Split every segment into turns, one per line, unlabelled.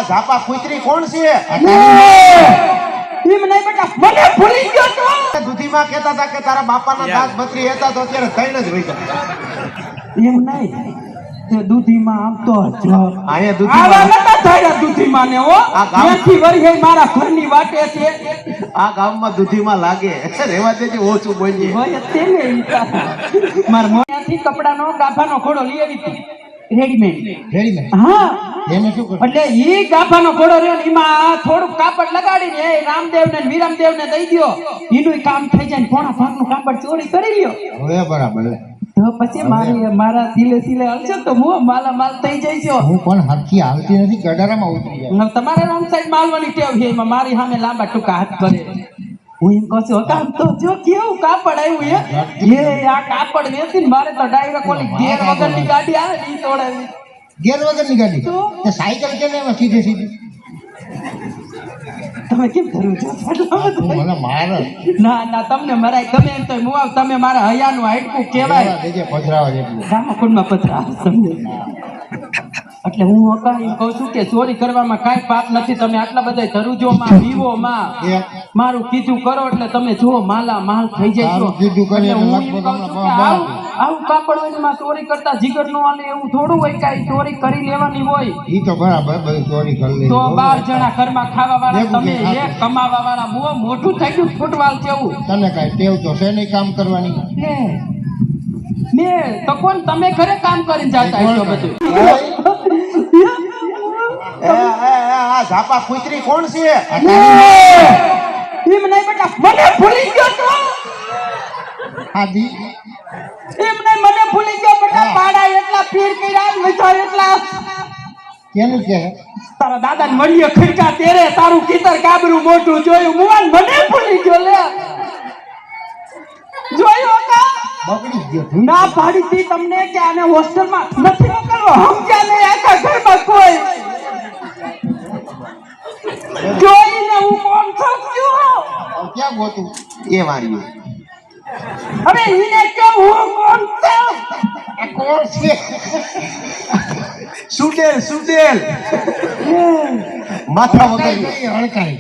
ઝાપા કુતરી કોણ છે?
એમ નહીં બેટા, મને ભૂલી ગયો તો.
દૂધીમાં કહેતા હતા કે તારા બાપાના દાંત બત્રી હતા તો અત્યારે થઈને જ વઈ ગયા.
એમ નહીં, તે દૂધીમાં આમ તો
અહીંયા
આવા
દૂધીમાં
નતા થયા દૂધીમાં ને હો.
આ ગામ-
ત્યાંથી વળી હે મારા ઘરની વાટે છે.
આ ગામમાં દૂધીમાં લાગે રેવા દેજે, ઓછું બોલીએ.
હોય જ તે ને ઈ તારા. મારા મોયાથી કપડાનો ગાભાનો ઘોડો લઈ આવી હતી રેડીમેડ. હા,
એને શું કરું?
એટલે ઈ ગાભાનો ઘોડો રહ્યો ને એમાં થોડુંક કાપડ લગાડીને એ રામદેવ ને વીરમદેવ ને દઈ દ્યો, એનું કામ થઈ જાય ને પોણા ભાગનું કાપડ ચોરી કરી લ્યો.
હવે બરાબર.
તો પછી મારા સિલે હલશે તો હું માલામાલ થઈ જઈશ.
હું પણ હરખી આવતી નથી, ગડારામાં ઉતરી જાય.
હવે તમારે રોંગ સાઈડ માલવાની ટેવ છે, એમાં મારી સામે લાંબા ટૂંકા હાથ કરે. હું એમ કહું છું, કામ તો જો કેવું કાપડ આવ્યું એ આ કાપડ વેચીને મારે તો ડાયરેક્ટ ઓલી ગેર વગરની ગાડી આવે ને ઈ તોડાવી.
ગેર વગરની ગાડી
તો?
તે સાયકલ કે ને એમાં સીધી સીધી
તમે કેમ કર્યું છો?
તું મને માર
ના તમને મરાય ગમે એમ તો મુઆવ, તમે મારા હયાનું હાડકું કહેવાય.
દેજે પધરાવા જેટલું.
રામાકુંડમાં પથરા સમજે. એટલે હું હકા એમ કહું છું કે ચોરી કરવામાં કાંઈ પાપ નથી. તમે આટલા બધા ધરુજોમાં વિવોમાં મારું કીધું કરો એટલે તમે જો માલા માલ થઈ જશો.
તારું કીધું કરી
એટલે હું
એટલે
એમ કહું છું કે
લગભગ
આવું કાપડ હોય એમાં ચોરી કરતા જીગર નો હાલે એવું થોડું હોય, કાંઈ ચોરી કરી લેવાની હોય.
ઈ તો બરાબર, બધું ચોરી કરી લે.
તો 12 જણા ઘરમાં ખાવા વાળા
ભેગું
તમે,
ભેગું.
એક કમાવા વાળા, બહુ મોટું થઈ ગયું ફૂટવાલ જેવું.
તને કાંઈ ટેવ તો છે નહીં કામ કરવાની.
મેં તો કોણ, તમે ઘરે કામ કરીને જાતા હશો બધું.
આ ઝાપા કુતરી કોણ છે?
એમ નહીં બેટા, મને ભૂલી ગયો તો.
આદી
એમ નહીં, મને ભૂલી ગયો બેટા. પાડા એટલા પીર કર્યા, મીઠા એટલા.
કેનું કે
તારા દાદા ને મળીએ ખડકા તેરે, તારું કીતર કાબરું મોટું જોયું. મુવાન મને ભૂલી ગયો લે. જોયું કા?
બગડી ગયો.
ના પાડી હતી તમને કે આને હોસ્ટેલમાં નથી મોકલવો. સમજ્યા નહીં આખા ઘરમાં કોઈ. જોઈને હું કોણ છું?
ક્યાં ગોતું?
એ મારી
હવે એને કે હું કોણ છું?
આ કોણ છે?
સુડેલ માથા વગરની.
હળકાઈ.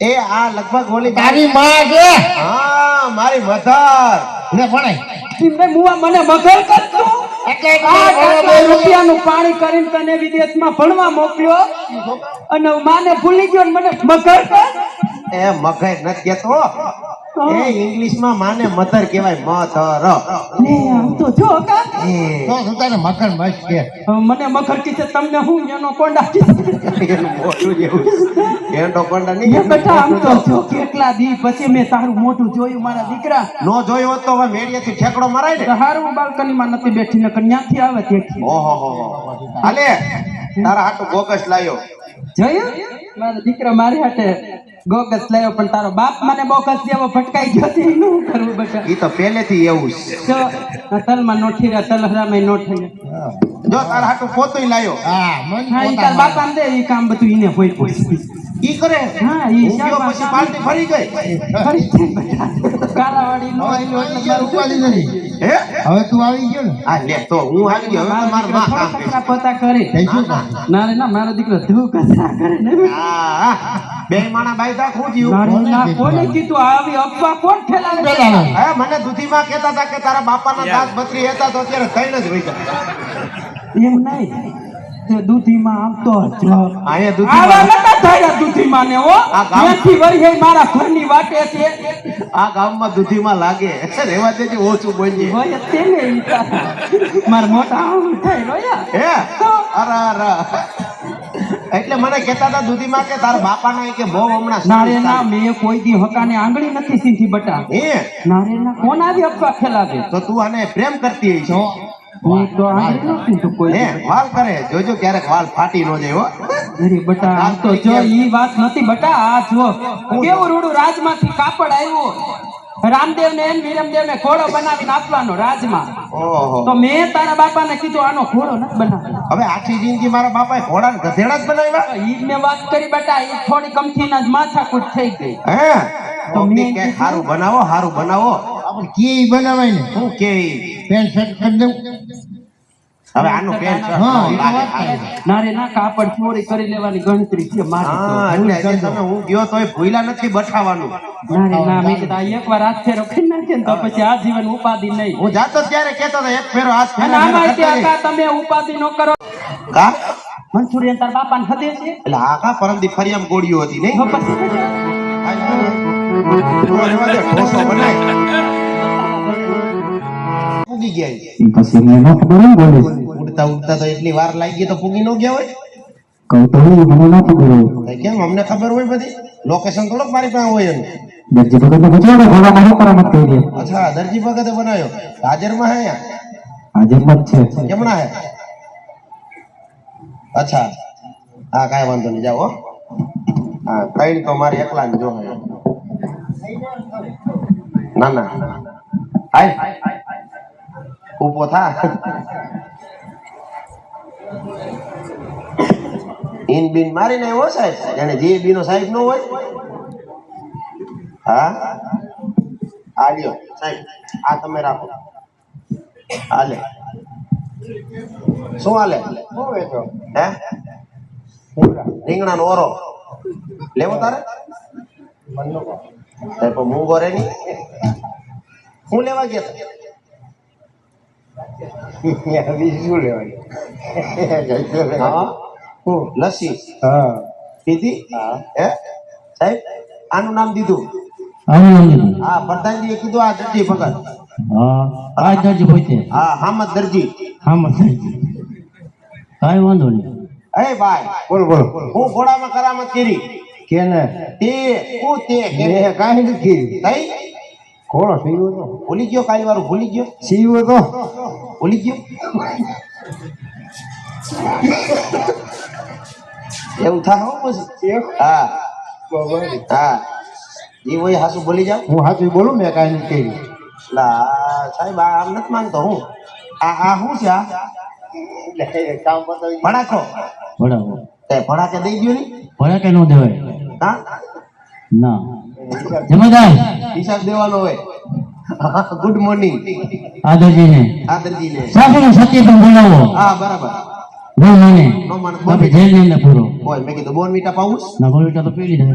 એ આ લગભગ ઓલી
તારી માં છે.
હા, મારી મધર.
લે ભણાય.
એમને મુવા મને મગર કરતું.
એટલે
આ કેટલા રૂપિયાનું પાણી કરીને તને વિદેશમાં ભણવા મોકલ્યો અને માને ભૂલી ગયો ને મને મગર કર.
એ મગર નથી કેતો, એ ઇંગ્લિશમાં માને મધર કહેવાય, મધર.
ને આમ તો જો કા
એ
તો શું તને મકર મસ્ત કે
મને મગર કીધે, તમને હું એનો કોંડા કીધે.
એનું મોઢું જેવું એંડો કોંડા
એ
નહીં.
બેટા આમ તો જો કેટલા દી પછી મેં તારું મોઢું જોયું મારા દીકરા.
નો જોયો હોત તો હવે મેળિયેથી ઠેકડો મરાય ને.
હારું બાલ્કનીમાં નથી બેઠી ને ક્યાંથી આવે તેથી.
ઓહો હાલે તારા હાટુ બોગસ લાયો.
જોયું મારા દીકરા મારી હાટે ગોગસ લાવ્યો, પણ તારો બાપ મને બોગસ જેવો ભટકાઈ ગયો છે. એનું શું કરવું બેટા?
ઈ તો પહેલેથી એવું જ છે.
જો આ તલમાં નોઠી રહ્યા, તલહરામાં નોઠી.
જો તારા હાટુ પોતોય લાયો.
હા મન
હા ઈ તાર બાપ આમ દે, ઈ કામ બધું ઈને હોય હોય.
ઈ કરે.
હા ઈ
હું ગયો પછી પાર્ટી ફરી ગઈ.
ફરી બેટા કાલાવાડી નો આયલો એટલે મારું
ઉપાડી નથી.
હે
હવે તું આવી ગયો ને
આ લે તો હું આવી ગયો. હવે તો મારું માં કામ
કચરા
કરશે.
પોતા કરે.
થઈ ગયું કામ.
ના રે ના, મારો દીકરો ધૂ કચરા કરે ને.
હા બે માણા બાઈ દા ખોજ્યું.
મારે ના કોને કીધું આવી અફવા કોણ ફેલાવે છે?
પેલા
હે મને દૂધીમાં કહેતા હતા કે તારા બાપાના દાંત બત્રી હતા તો અત્યારે થઈને જ વઈ ગયા.
એમ નહીં, તે દૂધીમાં આમ તો
અહીંયા
આવા
દૂધીમાં
નતા થયા દૂધીમાં ને હો.
આ ગામ-
ત્યાંથી વળી હે મારા ઘરની વાટે છે.
આ ગામમાં દૂધીમાં લાગે રેવા દેજે, ઓછું બોલીએ.
હોય જ તે ને ઈ તારા. મારા મોટા આમ થાય રોયા.
હે અરે એટલે મને કહેતા હતા દૂધીમાં કે તારા બાપાના કે બહુ હમણાં
ના રે ના, મેં કોઈ દી હકાને આંગળી નથી સીધી બટા.
હે
ના રે ના, કોણ આવી અફવા ફેલાવે?
તો તું આને પ્રેમ કરતી હશે.
હું તો આંગળી નથી સીધું કોઈ
હે
દી.
વાલ કરે જોજો ક્યારેક વાલ ફાટી ન જાય હો.
અરે બટા આમ તો જો ઈ વાત નથી બટા. આ જો કેવું રૂડું રાજમાંથી કાપડ આવ્યું. રામદેવ ને વીરમદેવ ને ઘોડો બનાવીને આપવાનો રાજમાં.
ઓહો
તો મેં તારા બાપાને કીધું આનો ઘોડો નથી બનાવ્યો.
હવે આખી જિંદગી મારા બાપાએ ઘોડાને ગધેડા જ બનાવ્યા.
ઈ જ મેં વાત કરી બટા. ઈ થોડી કમથીના જ માથાકૂટ થઈ ગઈ.
હે
તો
તો
મેં
કે સારું બનાવો
આપણે કે ઈ બનાવાય ને
હું કે
પેન્ટ શર્ટ કરી દઉં.
હવે આનું પેન્ટ શર્ટ
હા,
નો
એ
લાગે
વાત
ખાલી.
ના રે ના કાપડ ચોરી કરી લેવાની ગણતરી છે મારી તો.
હા એટલે હજી તમે હું ગયો તોય ભૂલા નથી બઠાવાનું.
ના રે ના મેં કીધું આ એકવાર હાથ ફેરો કરી નાખે ને તો પછી આ જીવન ઉપાધિ નહીં.
હું જાતો જ ત્યારે કેતો હતો એક ફેરો હાથ
અને
ફેરા
આમાં
કરતા
તે આકા તમે ઉપાધિ ન કરો.
કા
મંચુરિયન તાર બાપાને હદે છે
એટલે આ કા પરમદી ફરિયામ ગોળીઓ હતી નહીં
તો પછી
રહેવા દે, ઢોસો બનાય. પૂગી ગયા ઈ.
પછી મને ન ખબર હોય બોલે
ઉડતા ઉડતા તો એટલી વાર લાગી તો પૂગી ન ગયા હોય.
કહું તો હું મને ન ખબર હોય
ભાઈ કેમ અમને ખબર હોય બધી લોકેશન થોડોક મારી પાસે હોય એનું.
દરજી ભગત ને પૂછ્યો ઘોડામાં શું કરામત કરી દે
અચ્છા દરજી ભગતે બનાવ્યો હાજરમાં હે અહીંયા
આજે મત છે
કેમણા હે અચ્છા હા કાંઈ વાંધો નહીં જાઓ હો. હા ત્રણ તો મારે એકલા ને જો ના ના હાય ઊભો થા ઇન બિન મારીને આવ્યો સાહેબ જાણે જે બી નો સાહેબ નો હોય. હા આ લ્યો સાહેબ આ તમે રાખો હાલે શું હાલે હે રીંગણા નો ઓરો લેવો તારે સાહેબ મૂંગો રે ની હું લેવા ગયા તા? હા લસ્સી પીધી હે સાહેબ આનું નામ દીધું હા પ્રધાનજીએ કીધું આ દરજી ભગત
આ દરજી પૂછે
હા હામદ દરજી
હા મત કાંઈ વાંધો નહીં
એ ભાઈ
બોલ બોલ
હું ઘોડામાં કરામત કરી
કેને
તે હું તે કે
મેં કાંઈ નથી
તઈ
ઘોડો સીવો તો
ભૂલી ગયો કાલી વાળું ભૂલી ગયો
સીવો તો
ભૂલી ગયો એવું થાય હો પછી હા હા એ હોય હાસુ ભૂલી જાવ
હું સાચું બોલું મેં કાંઈ નથી કરી
લા સાહેબ આ આમ નથી માનતો હું આ શું છે આ
કામ બતાવી
ભડાકો
ભણાવો
તે ભડાકે દઈ ગયો ની
ભણા કે ન દેવાય
હા
ના જમાદાર
હિસાબ દેવાનો હોય ગુડ મોર્નિંગ
આ દરજીને
આદરજીને
સાસુને સત્ય પણ બોલાવો
હા બરાબર
ન માને
નો માણસ
બાપે જેલ ની અંદર પૂરો
હોય મેં કીધું બોર્નવીટા પાઉં
ના બોલતા તો પીડી દે ને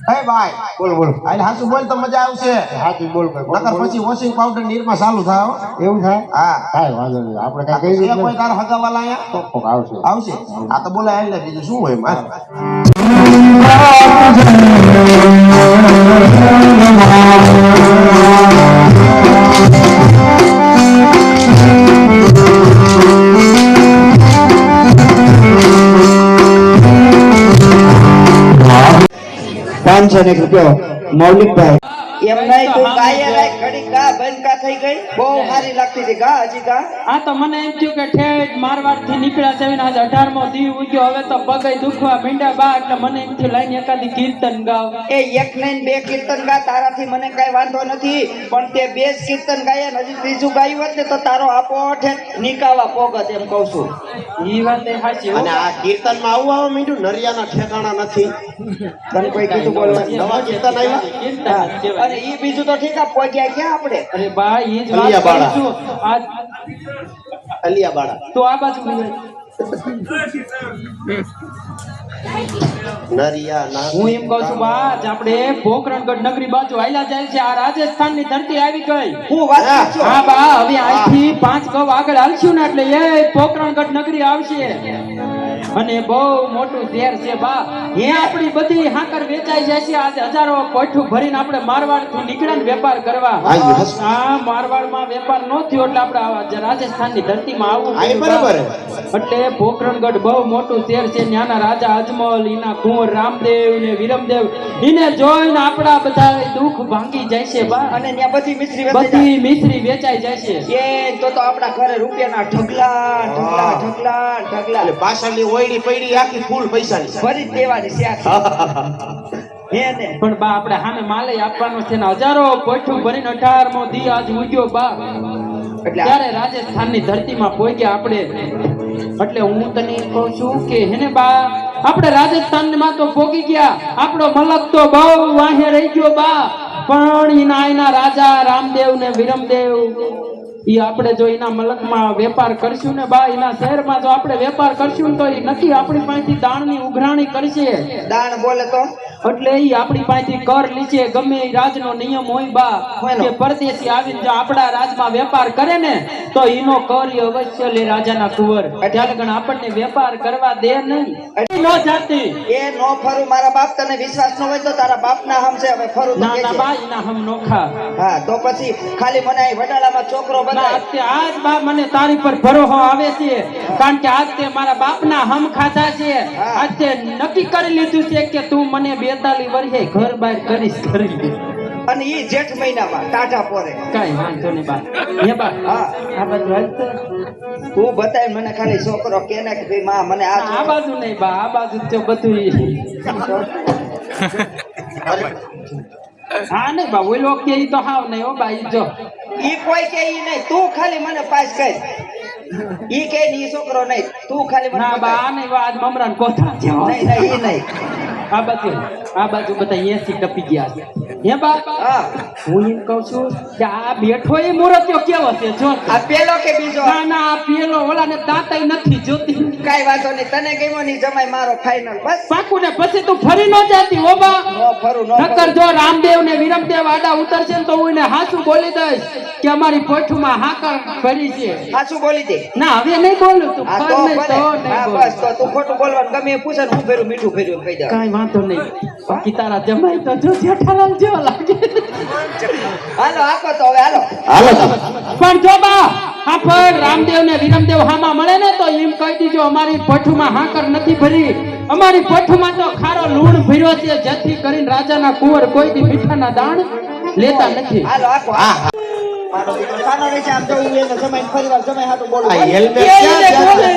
હે ભાઈ
બોલ બોલ
આલે હાસુ બોલ તો મજા આવશે
સાચું બોલ
નકર પછી વોશિંગ પાવડર નીરમાં ચાલુ થાય હો.
એવું થાય
હા
કાંઈ વાંધો નહીં આપણે
આ
કાંઈ
તો
કહી
છે કોઈ તારા હગાવાલા અહીંયા
કોક આવશે
આવશે આ તો બોલે એટલે બીજું શું હોય મારે
મૌલિકભાઈ એમ નહીં તું ગાયે રાખ ઘડી ગા બંધ કા થઈ ગઈ બહુ સારી લાગતી હતી ગા હજી ગા
આ તો મને એમ થયું કે ઠેઠ મારવાડ થી નીકળ્યા છે ને આજ 18મો દી ઉગ્યો હવે તો પગે દુખવા મીંડા બા એટલે મને એમ થયું લાઈન એકાદી કીર્તન ગાવ
એ એક નહીં બે કીર્તન ગા તારાથી મને કઈ વાંધો નથી પણ તે બે જ કીર્તન ગાયા ને હજી ત્રીજું ગાયું હોત ને તો તારો આપો ઠેઠ નિકાવા પોગત એમ કહું છું
ઈ વાત એ સાચી હો.
અને આ કીર્તનમાં આવું આવવા માંડ્યું નરિયાના ઠેકાણા નથી
તને કોઈ કીધું બોલવા
નવા કીર્તન આવ્યા
કીર્તન જ કહેવાય.
અને ઈ બીજું તો ઠીક આ પહોંચ્યા ક્યાં આપણે
અરે બા ઈ જ વાત
અલિયાબાડા.
કરું છું આજ
અલિયાબાડા
તો આ બાજુ
નરિયાના
હું એમ કહું છું બા આજ આપણે પોકરણગઢ નગરી બાજુ આયલા જાય છે આ રાજસ્થાનની ધરતી આવી ગઈ
હું વાત કરજો
હા બા હવે અહીંથી 5 ગવ આગળ હાલશું ને એટલે એ પોકરણગઢ નગરી આવશે અને બહુ મોટું શહેર છે બા એ આપણી બધી હાકર વેચાઈ જાય છે આજે હજારો કોઠું ભરીને આપણે મારવાડ થી નીકળ્યા ને વેપાર કરવા આ મારવાડ માં વેપાર નો થયો એટલે આપણે રાજસ્થાન ની ધરતી માં આવવું
હા, એ
પડ્યું બા.
બરાબર
એટલે પોકરણગઢ બહુ મોટું શહેર છે ત્યાંના રાજા અજમલ એના કુંવર રામદેવ ને વિરમદેવ એને જોઈને આપણા બધા દુઃખ ભાંગી જાય છે બા
અને ત્યાં બધી મિશ્રી વધી
બધી મિશ્રી વેચાઈ જાય છે
જાય એ તો આપણા ઘરે રૂપિયાના ઢગલા ઢગલા ઢગલા ઢગલા
એટલે પાછળની ઓયડી પૈડી આખી ફૂલ પૈસાની છે.
ભરી જ દેવાની છે આખી. હે ને
પણ બા આપણે સામે માલે આપવાનો છે ને હજારો કોઠું ભરીને 18મો દી આજ ઉગ્યો બા
એટલે
ત્યારે રાજસ્થાનની ધરતીમાં પહોંચ્યા આપણે એટલે હું તને એમ કહું છું કે હેને બા આપણે રાજસ્થાનમાં તો પહોંચી ગયા આપણો મલક તો બહુ વાહે રહી ગયો બા પણ એના રાજા રામદેવ ને વિરમદેવ ઈ આપણે જો એના મલકમાં વેપાર કરશું ને બા એના શહેરમાં જો આપણે વેપાર કરશું ને તો એ નક્કી આપણી પાસેથી દાણની ઉઘરાણી કરશે
દાણ બોલે તો
એટલે ઈ આપણી પાસેથી કર લીચે ગમે એ રાજનો નિયમ હોય બા
હોયનો.
કે પરદેશી આવીને જો આપણા રાજમાં વેપાર કરે ને તો એનો કર ઈ અવશ્ય લે રાજાના કુંવર ત્યારે ગણ આપણને વેપાર કરવા દે નહીં નો જાતી
એ નો ફરું મારા બાપ તને વિશ્વાસ ન હોય તો તારા બાપના હમ છે હવે ફરું તો
ના ના
કહેજે.
બા એના હમ નોખા
હા તો પછી ખાલી મને અહીં વડાળામાં છોકરો
ના,
બતાય
આજ તે આજ બા મને તારી પર ભરોસો આવે છે કારણ કે આજ તે મારા બાપના હમ ખાધા છે આજ તે નક્કી કરી લીધું છે કે તું મને 42 વર્ષે ઘર બહાર કરીશ કરી
અને ઈ જેઠ મહિનામાં ટાઢા પોરે
કઈ વાંધો નહીં બા હે બા
હા
આ બાજુ હાલ તો.
તું બતાય મને ખાલી છોકરો કેને કે ભાઈ માં મને આ
આ બાજુ નહીં બા આ બાજુ તો બધું હા નહીં બા ઓલો કે ઈ તો હાવ નહીં હો બા ઈ જો
ઈ કોઈ કે ઈ નહીં તું ખાલી મને પાસ કર ઈ કે ઈ છોકરો નહીં તું ખાલી મને
ના બા આ નહીં બા આજ મમરાન કોથળા જેવો.
નહીં નહીં ઈ નહીં
આ બાજુ બધા 80 ટપી ગયા છે હે બા
હા
હું એમ કહું છું કે આ બેઠો એ મૂર્તિઓ કેવો છે જો
આ પેલો કે બીજો
ના ના આ પેલો ઓલાને દાંતય નથી જોતી
કાઈ વાંધો નહીં તને ગમ્યો નહીં જમાઈ મારો ફાઇનલ બસ
પાકું ને પછી તું ફરી ન જાતી હો બા
નો ફરું નો
નકર જો રામદેવ ને વિરમદેવ આડા ઉતરશે ને તો હું એને હાચું બોલી દઈશ કે અમારી પોઠમાં હાકર ભરી છે
સાચું બોલી દે
ના હવે નહીં બોલું તું
હા
ફર
તો
નહીં
ભલે
તો
હા
નહીં બોલું.
બસ તો તું ખોટું બોલવાનું ગમે એ પૂછે ને હું ફેરું મીઠું ફેર્યું કહી દે
કાંઈ વાંધો નહીં બાકી તારા જમાઈ તો જો જેઠાલાલ જેવો લાગે
હાલો આખો તો હવે હાલો
પણ જો બા હા પણ રામદેવ ને વિરમદેવ હામાં મળે ને તો એમ કહી દીજો અમારી પઠુમાં હાકર નથી ભરી અમારી પઠુમાં તો ખારો લૂણ ભર્યો છે જેથી કરીને રાજાના કુંવર કોઈ દી મીઠાના દાણ લેતા નથી
હાલો આખો મારો દીકરો સાનો રહેશે આમ તો હું એને જમાઈને ફરી વાર જમાઈ હાટું બોલું
આ
બોલ.
હેલ્મેટ
એ
ક્યાં
એને
છે?
બોલે.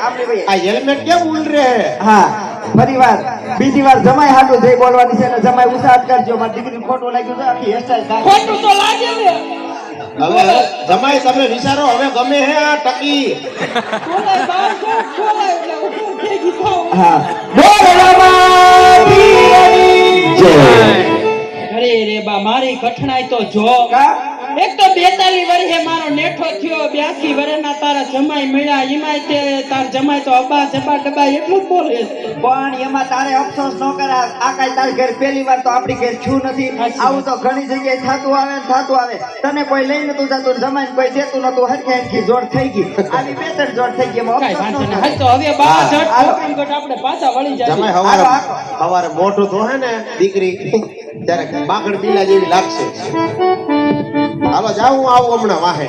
આમની ભાઈ
આ હેલ્મેટ કેમ ઉલ રહે?
હા ફરી વાર બીજી વાર જમાઈ હાટું જઈ બોલવાની છે ને જમાઈ ઉસાદ કરજો મારી દીકરીને ખોટું લાગ્યું છે આખી હેરસ્ટાઈલ કાઢી.
ખોટું તો લાગે ને
હવે જમાઈ તમે વિચારો હવે ગમે હે આ ટકી
ખોલાય બહાર ખોલાય એટલે ઉપર ભેગી થાવ.
હા બોલ રામાની જય
અરે રે બા મારી કઠણાઈ તો જો
કા
એક તો 42 વર્ષે મારો નેઠો થયો 82 વર્ષના તારા જમાઈ મળ્યા એમાંય તે તાર જમાઈ તો અબા જબા ડબા એટલું જ બોલે
પણ એમાં તારે અફસોસ ન કરા આ કાંઈ તારી ઘર પહેલી વાર તો આપણી ઘર છું નથી આવું તો ઘણી જગ્યાએ થતું આવે ને થતું આવે તને કોઈ લઈ નતું જતું જમાઈને કોઈ દેતું નતું હરખી હરખી જોડ થઈ ગઈ આવી બે ત્રણ જોડ થઈ ગઈ એમાં
કાઈ
અફસોસ
વાંધો
ન
નહીં
કરાય.
હાલ તો હવે બા
હા,
જટ
હાલો.
કોકણ આપણે પાછા વળી જાય
જમાઈ
હાલો,
હવારે
હાલો.
હવારે મોઢું ધોહે ને દીકરી ત્યારે બાગડ બીલા જેવી લાગશે હાલો જાઉં હું આવું હમણાં વાહે